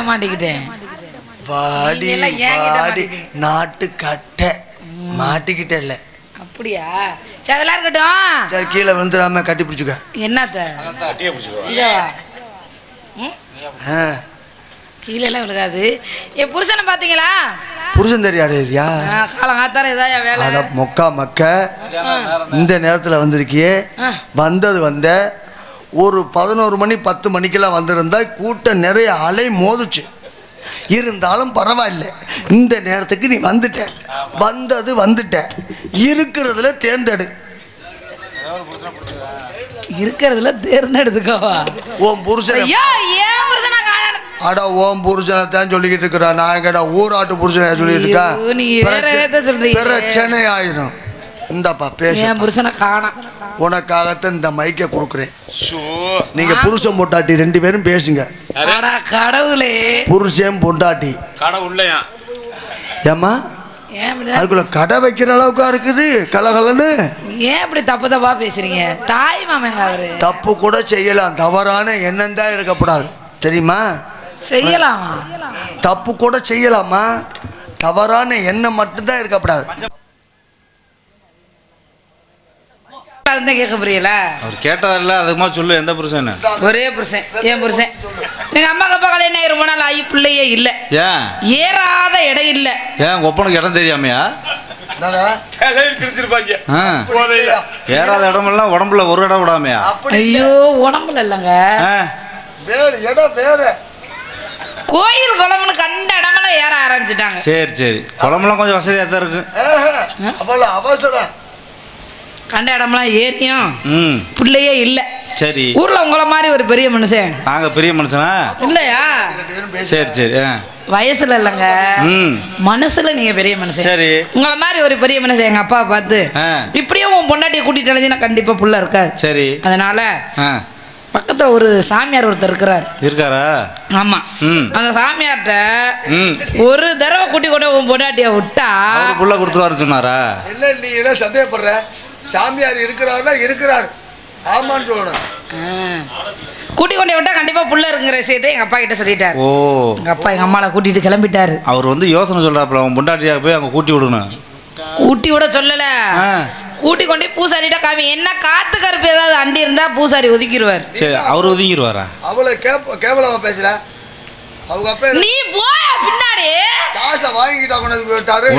மாட்டிக்கிட்டேன். வாடி வாடி நாட்டு கட்டை மாட்டிக்கிட்டே. அப்படியா? சரி அதெல்லாம் இருக்கட்டும். சரி கீழே வந்துடாம கட்டி பிடிச்சுக்க. என்னத்த கீழே எல்லாம் விழுகாது. என் புருஷனை பாத்தீங்களா? புருஷன் தெரியாதா? காலங்காத்தால ஏதாவது வேலை மொக்கா மக்க இந்த நேரத்தில் வந்திருக்கியே. வந்தது வந்த ஒரு 11 மணி 10 மணிக்கெல்லாம் வந்திருந்தா கூட்டம் நிறைய அலை மோதுச்சு. இருந்தாலும் பரவாயில்ல, இந்த நேரத்துக்கு நீ வந்துட்ட. வந்தது வந்துட்ட. இருக்கிறதுல தேர்ந்தெடு. இருக்கிறதுல தேர்ந்தெடுத்துக்கோவா? உன் புருஷன் அடா உன் புருஷனை தான் சொல்லிக்கிட்டு இருக்கிறா. நான் கேட்டா ஊராட்டு புருஷனை சொல்லிட்டு இருக்கா. பிரச்சனை ஆயிரும். இந்தப்பா பேச புருஷனை காணோம். உனக்காகத்தான் இந்த மைக்கை கொடுக்குறேன். நீங்க புருஷன் பொண்டாட்டி 2 பேரும் பேசுங்க. கடவுளே, புருஷன் பொண்டாட்டி கடவுள்லையா? ஏமா அதுக்குள்ள கடை வைக்கிற அளவுக்கா இருக்குது கலகலன்னு? ஏன் இப்படி தப்பு தப்பா பேசுறீங்க? தாய் மாமங்க அவரு. தப்பு கூட செய்யலாம், தவறான எண்ணம் தான் இருக்கக்கூடாது, தெரியுமா? செய்யலாமா? தப்பு கூட செய்யலாமா, தவறான எண்ணம் மட்டும்தான் இருக்கக்கூடாது. கேட்க புரியல. அவர் கேட்டதில்ல, அதுக்குமா சொல்லு. எந்த புருஷன்? ஒரே புருஷன், என் புருஷன். எங்க அம்மா அப்பா கல்யாணம் ரொம்ப நாள் ஆகி பிள்ளையே இல்ல. ஏன்? ஏறாத இடம் இல்ல. ஏன் ஒப்பனுக்கு இடம் தெரியாமையா? ஏறாத இடமெல்லாம் உடம்புல ஒரு இடம் விடாமையா? ஐயோ உடம்புல இல்லங்க, வேற கோயில் குளம்னு கண்ட இடமெல்லாம் ஏற ஆரம்பிச்சுட்டாங்க. சரி சரி, குளம்லாம் கொஞ்சம் வசதியா தான் இருக்கு. அவசரம் கண்ட இடமெல்லாம் ஏரியும் பிள்ளையே இல்ல. சரி, ஊர்ல உங்கள மாதிரி ஒரு பெரிய மனுஷன். நாங்க பெரிய மனுஷனா இல்லையா? சரி சரி. வயசுல இல்லங்க, மனசுல நீங்க பெரிய மனுஷன். சரி, உங்கள மாதிரி ஒரு பெரிய மனுஷன் எங்க அப்பா பார்த்து இப்படியே உன் பொண்டாட்டியை கூட்டிட்டு அழைஞ்சினா கண்டிப்பா புள்ள இருக்காது. சரி, அதனால பக்கத்துல ஒரு சாமியார் ஒருத்தர் இருக்காரா? ஆமா. அந்த சாமியார்ட்ட ஒரு தடவை கூட்டி கொண்டு உன் பொண்டாட்டிய விட்டா புள்ள கொடுத்துருவாரு சொன்னாரா? இல்ல நீ என்ன சந்தேகப்படுற? சாமியார் இருக்கிறாருன்னா இருக்கிறாரு. ஆமான்னு சொல்லணும். கூட்டி கொண்டே விட்டா கண்டிப்பா புள்ள இருக்குங்கிற விஷயத்தை எங்க அப்பா கிட்ட சொல்லிட்டாரு. ஓ, எங்க அப்பா எங்க அம்மாவை கூட்டிட்டு கிளம்பிட்டாரு. அவர் வந்து யோசனை சொல்றாப்புல, உன் பொண்டாட்டியா போய் அங்க கூட்டி விடணும். கூட்டி விட சொல்லல, கூட்டி கொண்டே பூசாரிட்ட காமி. என்ன காத்து கருப்பு ஏதாவது அண்டி இருந்தா பூசாரி ஒதுக்கிடுவார். சரி, அவர் ஒதுங்கிடுவாரா? அவளை கேவலமா பேசுற. அவங்க அப்பா நீ போய் பின்னாடி காசை வாங்கிட்டா கொண்டு போயிட்டாரு.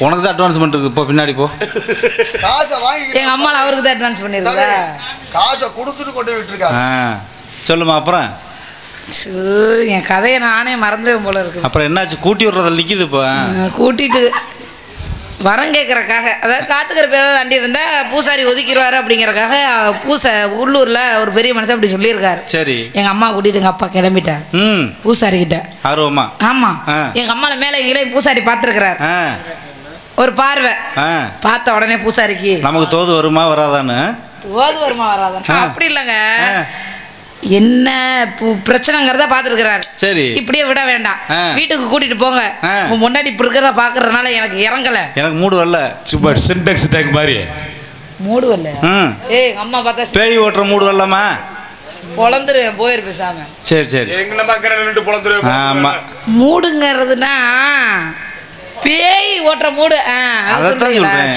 உனக்கு தான் அட்வான்ஸ்மெண்ட் இருக்கு, இப்போ பின்னாடி போ. காசை வாங்கி எங்க அம்மா அவருக்கு தான் அட்வான்ஸ் பண்ணிருக்கா. காசை கொடுத்துட்டு கொண்டு விட்டுருக்காங்க. சொல்லுமா அப்புறம்? என் கதையை நானே மறந்துடுவேன் போல இருக்கு. அப்புறம் என்னாச்சு? கூட்டி விடுறதில் நிற்கிது. இப்போ கூட்டிட்டு வரம் கேட்கறக்காக, அதாவது காத்துக்கிற பேர் அண்டி இருந்தா பூசாரி ஒதுக்கிடுவாரு அப்படிங்கறக்காக உள்ளூர்ல ஒரு பெரிய மனுஷன் அப்படி சொல்லியிருக்காரு. சரி, எங்க அம்மா கூட்டிட்டு எங்க அப்பா கிளம்பிட்டார் பூசாரி கிட்ட. ஆர்வமா? ஆமா. எங்க அம்மால மேல கீழே பூசாரி பார்த்துருக்கிறார். ஒரு பார்வை பார்த்த உடனே பூசாரிக்கு நமக்கு தோது வருமா வராதான்னு. தோது வருமா வராதான்னு அப்படி இல்லைங்க, என்ன பிரச்சனைங்கிறத பாத்துருக்கிறாரு. சரி, இப்படியே விட வேண்டாம், வீட்டுக்கு கூட்டிட்டு போங்க. முன்னாடி இப்ப இருக்கிறத பாக்குறதுனால எனக்கு இறங்கல, எனக்கு மூடு வரல. சூப்பர் சின்டெக்ஸ் டேங்க் மாதிரி மூடு வரல. ஏய் அம்மா பார்த்தா பேய் ஓட்டுற மூடு வரலாமா? பொளந்துருவேன், போயிரு பேசாம. சரி சரி, ஆமா. மூடுங்கிறதுனா பேய் ஓட்டுற மூடு.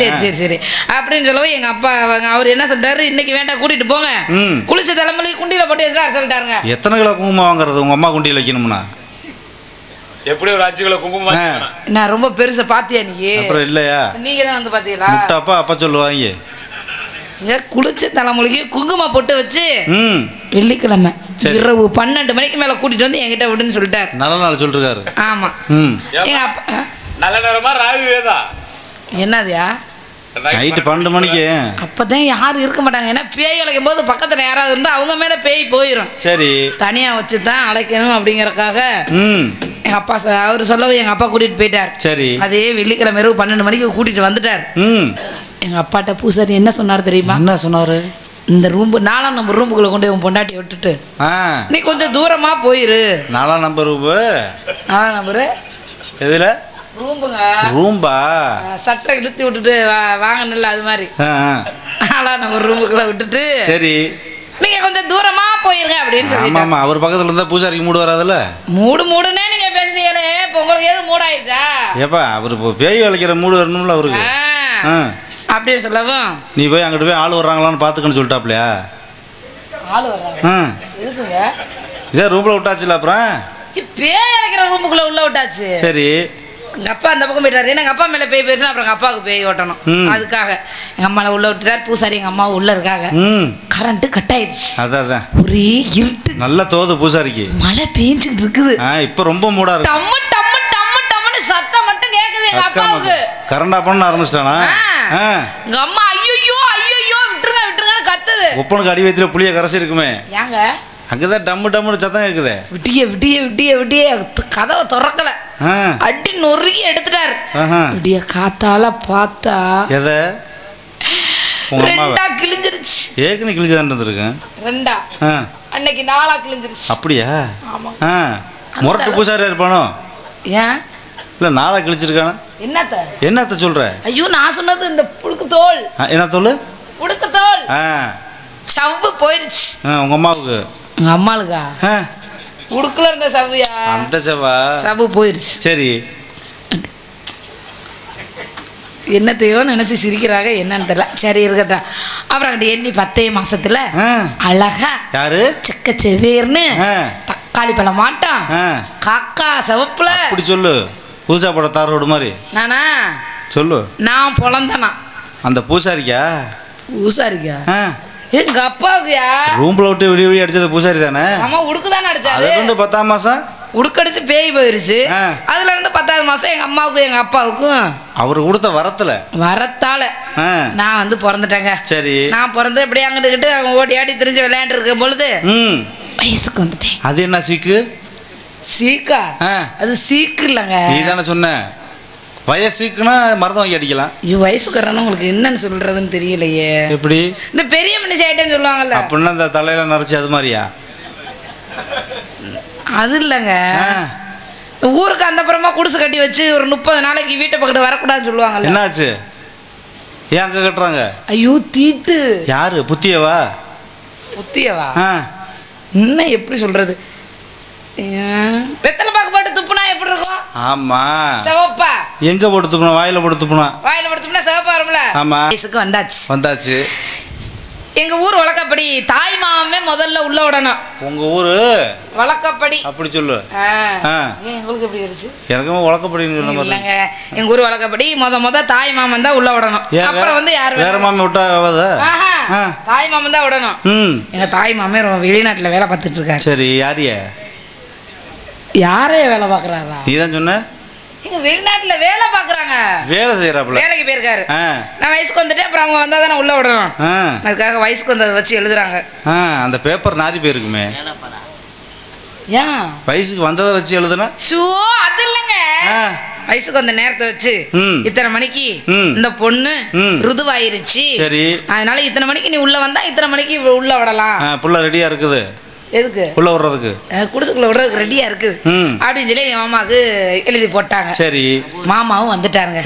சரி சரி சரி அப்படின்னு சொல்லவும் எங்க அப்பா அவர் என்ன சொல்றாரு, இன்னைக்கு வேண்டாம் கூட்டிட்டு போங்க, குளிச்ச தலைமையில குண்டியில போட்டு வச்சுட்டு சொல்லிட்டாருங்க. எத்தனை கிலோ குங்குமம் வாங்குறது உங்க அம்மா குண்டியில் வைக்கணும்னா? எப்படி ஒரு 5 கிலோ குங்குமம்? நான் ரொம்ப பெருசா பாத்தியா நீ? அப்புறம் இல்லையா, நீங்க தான் வந்து பாத்தீங்களா? முட்டப்பா அப்பா சொல்லுவாங்க. குளிச்ச தலைமொழிக்கு குங்குமம் போட்டு வச்சு வெள்ளிக்கிழமை இரவு 12 மணிக்கு மேல கூட்டிட்டு வந்து என்கிட்ட விடுன்னு சொல்லிட்டாரு. நல்ல நாள் சொல்லிருக்காரு. ஆமா. எங்க அப்பா நல்ல நேரமா ராகு வேதா என்னதுயா? நைட்டு 12 மணிக்கு. அப்பதான் யாரும் இருக்க மாட்டாங்க, ஏன்னா பேய் அழைக்கும் போது பக்கத்துல யாராவது இருந்தா அவங்க மேல பேய் போயிடும். சரி, தனியா வச்சுதான் அழைக்கணும் அப்படிங்கறக்காக எங்க அப்பா அவரு சொல்லவும் எங்க அப்பா கூட்டிட்டு போயிட்டார். சரி, அதே வெள்ளிக்கிழமை இரவு 12 மணிக்கு கூட்டிட்டு வந்துட்டார். எங்க அப்பாட்ட பூசாரி என்ன சொன்னார் தெரியுமா? என்ன சொன்னாரு? இந்த ரூம் 4ஆம் நம்பர் ரூமுக்குள்ள கொண்டு உன் பொண்டாட்டி விட்டுட்டு நீ கொஞ்சம் தூரமா போயிரு. 4ஆம் நம்பர் ரூம்? 4ஆம் நம்பரு எதுல? ரூம்புங்க. ரூம்பா? சட்டை இழுத்து விட்டுட்டு வாங்கணும்ல, அது மாதிரி 4ஆம் நம்பர் ரூமுக்குள்ள விட்டுட்டு. சரி, நீங்க கொஞ்சம் தூரமா போயிருங்க அப்படின்னு சொல்லிட்டு. ஆமா அவர் பக்கத்துல இருந்தா பூசாரிக்கு மூடு வராதுல்ல. மூடுனே நீங்க பேசுறீங்களே, இப்போ உங்களுக்கு எது மூட் ஆயிடுச்சா? ஏப்பா அவர் இப்போ பேய் வளைக்கிற மூடு வரணும்ல அவருக்கு. அப்படின்னு சொல்லவும் நீ போய் அங்கிட்டு போய் ஆள் வர்றாங்களான்னு பாத்துக்கன்னு சொல்லிட்டாப்லையா? ஆளு வர்றாங்க எதுக்குங்க? இதே ரூம்ல விட்டாச்சுல அப்புறம் பேய் அழைக்கிற ரூமுக்குள்ள உள்ள விட்டாச்சு. சரி எங்கள் அப்பா அந்த பக்கம் போயிட்டாரு. ஏன்னா எங்கள் அப்பா மேலே பேய் போயிடுச்சுன்னா அப்புறம் எங்கள் அப்பாவுக்கு பேய் ஓட்டணும். அதுக்காக எங்கள் அம்மாவை உள்ள விட்டுட்டார். பூசாரி எங்கள் அம்மாவை உள்ள இருக்காங்க. கரண்ட்டு கட் ஆயிடுச்சு. அதான் ஒரே இருட்டு. நல்ல தோது பூசாரிக்கு. மழை பெஞ்சுக்கிட்டு இருக்குது. இப்போ ரொம்ப மூடா இருக்கு. டம்மு டம்மு டம்மு டம்முன்னு சத்தம் மட்டும் கேட்குது எங்கள் அப்பாவுக்கு. கரண்ட் ஆஃப் பண்ண ஆரம்பிச்சிட்டானா? எங்கள் அம்மா ஐயோ ஐயோ விட்டுருங்க விட்டுருங்கன்னு கத்துது. ஒப்பனுக்கு அடி வயிற்றுல புளிய கரைச்சி இருக்குமே. ஏங்க அங்கதான் டம்மு டம்முன்னு சத்தம் கேக்குதே. விட்டிய விட்டிய விட்டிய விட்டிய கதவை திறக்கல. அடி நொறுக்கி எடுத்துட்டாரு. விடிய காத்தால பார்த்தா எதை ரெண்டா கிழிஞ்சிருச்சு. ஏற்கனவே கிழிச்சுதான் இருந்திருக்கேன். ரெண்டா அன்னைக்கு நாளா கிழிஞ்சிருச்சு. அப்படியா? ஆமா. முரட்டு பூசாரியா இருப்பானோ? ஏன் இல்ல நாளா கிழிச்சிருக்கானா? என்னத்த சொல்ற? ஐயோ நான் சொன்னது இந்த புழுக்கு தோல். என்ன தோல்? புழுக்கு தோல். சவ்வு போயிருச்சு. உங்க அம்மாவுக்கு? உங்க அம்மாளுக்கா? உடுக்குல இருந்த சவ்வியா? அந்த சவ்வு போயிருச்சு. சரி என்னத்தையோ நினைச்சு சிரிக்கிறாங்க, என்னன்னு தெரியல. சரி இருக்கட்டும். அப்புறம் எண்ணி 10 மாசத்துல அழகா யாரு செக்க செவேர்னு தக்காளி பழம் மாட்டான் காக்கா சிவப்புல. அப்படி சொல்லு. புதுசா போட தார் ரோடு மாதிரி. நானா சொல்லு. நான் பொழந்தனா அந்த பூசாரிக்கா? பூசாரிக்கா எங்க அப்பாவுக்குயா? ரூம்ல விட்டு விடிய விடிய அடிச்சது பூசாரி தானே? ஆமா உடுக்குதானே அடிச்சாரு. அதுல இருந்து 10ஆம் மாசம் உடுக்கடிச்சு பேய் போயிருச்சு. அதுல இருந்து 10ஆவது மாசம் எங்க அம்மாவுக்கும் எங்க அப்பாவுக்கும் அவரு கொடுத்த வரத்தால நான் வந்து பிறந்துட்டேங்க. சரி நான் பிறந்து இப்படி அங்கிட்டு ஓடி ஆடி திரிஞ்சு விளையாண்டு இருக்கும் பொழுது வயசுக்கு வந்துட்டேன். அது என்ன சீக்கு? சீக்கா? அது சீக்கு இல்லைங்க. நீ தானே சொன்ன வயசுக்குன்னா மருந்து வாங்கி அடிக்கலாம். வயசுக்குறன்னு உங்களுக்கு என்னன்னு சொல்றதுன்னு தெரியலையே. எப்படி? இந்த பெரிய மனுஷன் ஆயிட்டேன்னு சொல்லுவாங்கல்ல. அப்படின்னா இந்த தலையில நரைச்சி அது மாதிரியா? அது இல்லைங்க. ஊருக்கு அந்த புறமா குடிசை கட்டி வச்சு ஒரு 30 நாளைக்கு வீட்டை பக்கத்து வரக்கூடாதுன்னு சொல்லுவாங்கல்ல. என்னாச்சு? ஏன் அங்க கட்டுறாங்க? ஐயோ தீட்டு. யாரு? புத்தியவா? புத்தியவா இன்னும் எப்படி சொல்றது? வெத்தலை பாக்கு போட்டு துப்புனா எப்படி இருக்கும்? ஆமா சிவப்பா. எங்க போட்டு துப்புனா? வாயில போட்டு துப்புனா சிவப்பா வரும்ல. ஆமா வயசுக்கு வந்தாச்சு. எங்க ஊர் வழக்கப்படி தாய் மாமே முதல்ல உள்ள விடணும். உங்க ஊரு வழக்கப்படி அப்படி சொல்லு. உங்களுக்கு எப்படி இருந்துச்சு? எனக்கும் வழக்கப்படி இல்லைங்க. எங்க ஊர் வழக்கப்படி முத தாய் மாமன் தான் உள்ள விடணும். அப்புறம் வந்து யாரு வேற மாமன் விட்டா தாய் மாமன் தான் விடணும். எங்க தாய் மாமே வெளிநாட்டுல வேலை பார்த்துட்டு இருக்காரு. சரி யாரே வேலை பார்க்கறாரா? நீதான் சொன்ன. எங்க வெளிநாட்டுல வேலை பார்க்கறாங்க. வேலை செய்யறாப்ல. வேலைக்கு போயிருக்காரு. நான் வயசுக்கு வந்துட்டு அப்புறம் அவங்க வந்தா தானே உள்ள விடணும். அதுக்காக வயசுக்கு வந்ததை வச்சு எழுதுறாங்க. அந்த பேப்பர் நாரி போயிருக்குமே. ஏன் வயசுக்கு வந்ததை வச்சு எழுதுனா? அது இல்லைங்க. வயசுக்கு வந்த நேரத்தை வச்சு இத்தனை மணிக்கு இந்த பொண்ணு ருதுவாயிருச்சு. சரி அதனால இத்தனை மணிக்கு நீ உள்ள வந்தா இத்தனை மணிக்கு உள்ள விடலாம். புள்ள ரெடியா இருக்குது. எதுக்கு? உள்ள விடுறதுக்கு. குடிசுக்குள்ள விடுறதுக்கு ரெடியா இருக்குது அப்படின்னு சொல்லி எங்க மாமாவுக்கு எழுதி போட்டாங்க. சரி மாமாவும் வந்துட்டாருங்க.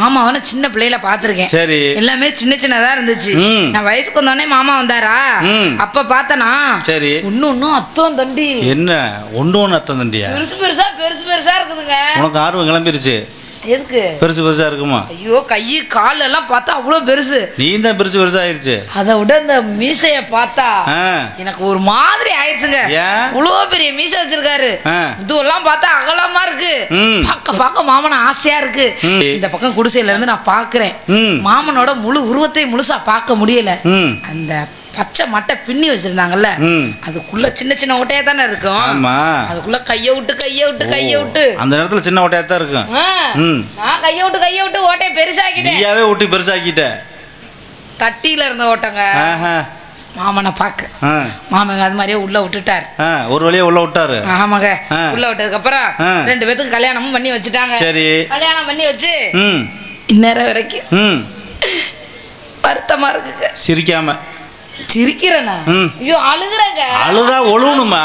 மாமாவை சின்ன பிள்ளையில பாத்திருக்கேன். சரி எல்லாமே சின்னதா இருந்துச்சு. நான் வயசுக்கு வந்தோடனே மாமா வந்தாரா அப்ப பார்த்தனா. சரி ஒன்னும் அத்தம் தண்டி. என்ன ஒன்னு அத்தம் தண்டியா? பெருசா இருக்குதுங்க. உனக்கு ஆர்வம் கிளம்பிருச்சு. எதுக்கு? பெருசா இருக்குமா? ஐயோ கை கால் எல்லாம் பார்த்தா அவ்வளவு பெருசு. நீ தான் பெருசா ஆயிருச்சு. அதை விட இந்த மீசைய பார்த்தா எனக்கு ஒரு மாதிரி ஆயிடுச்சுங்க. இவ்வளவு பெரிய மீசை வச்சிருக்காரு. இதுவெல்லாம் பார்த்தா அகலமா இருக்கு. பார்க்க மாமன ஆசையா இருக்கு. இந்த பக்கம் குடிசையில இருந்து நான் பாக்குறேன். மாமனோட முழு உருவத்தை முழுசா பார்க்க முடியல. அந்த பச்சை மட்டை பின்னி வச்சிருந்தாங்கல்ல அதுக்குள்ள சின்ன ஓட்டையா தானே இருக்கும். அதுக்குள்ள கைய விட்டு அந்த நேரத்துல சின்ன ஓட்டையா தான் இருக்கும். நான் கைய விட்டு ஓட்டையை பெருசாக்கிட்டேன். தட்டியில இருந்த ஓட்டங்க. மாமனை பாக்க மாமங்க அது மாதிரியே உள்ள விட்டுட்டாரு. ஒரு வழியா உள்ள விட்டாரு. ஆமாங்க. உள்ள விட்டதுக்கு அப்புறம் 2 பேத்துக்கு கல்யாணமும் பண்ணி வச்சுட்டாங்க. சரி கல்யாணம் பண்ணி வச்சு இந்நேரம் வரைக்கும் வருத்தமா இருக்குங்க. சிரிக்காம சிரிக்கிறேனா? ஐயோ அழுகுறேங்க. அழுதா ஒழுகணுமா?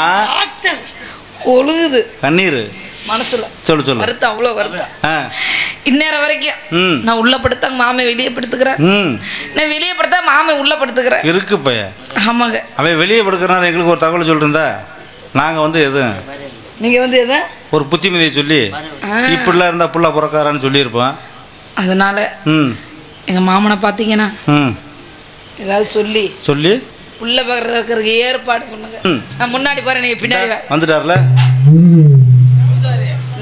ஒழுகுது கண்ணீர் மனசுல. சொல்லு வருத்தம் அவ்வளோ வருத்தம். இந்நேரம் வரைக்கும் ம். நான் உள்ள படுத்தா மாமே வெளியே படுத்துக்கிறேன், ம் நான் வெளியே படுத்தா மாமே உள்ள படுத்துக்கிறேன். இருக்கு பையன். ஆமாங்க. அவன் வெளியே படுக்கிறனால எங்களுக்கு ஒரு தகவல் சொல்லிருந்தா நாங்கள் வந்து எதுவும் நீங்க வந்து எதை ஒரு புத்திமதியை சொல்லி இப்படிலாம் இருந்தால் புள்ள பிறக்காரான்னு சொல்லியிருப்போம். அதனால ம் எங்க மாமனை பார்த்தீங்கன்னா ம் ஏதாவது சொல்லி சொல்லி புள்ள பக்கறதுக்கு ஏற்பாடு பண்ணுங்க. ம். நான் முன்னாடி பாரு, நீங்க பின்னாடி வா. வந்துட்டார்ல.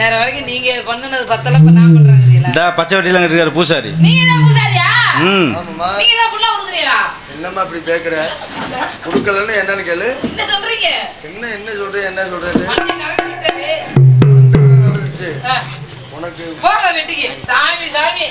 நேரம் வரைக்கும் நீங்க பண்ணுனது பத்தல, இப்ப நான் பண்றாங்கறீங்களா? இந்த பச்சை வட்டிலாம் இருக்காரு பூசாரி. நீங்க தான் பூசாரியா? ம் ஆமாம்மா. நீங்க தான் புள்ள கொடுக்குறீங்களா? என்னம்மா இப்படி கேட்குற? கொடுக்கலன்னு என்னன்னு கேளு. என்ன சொல்றீங்க? என்ன சொல்கிறேன் என்ன சொல்கிறது? வண்டி நடந்துட்டது. நடந்துச்சு ஆ, உனக்கு. போங்க வெட்டிக்கு. சாமி சாமி.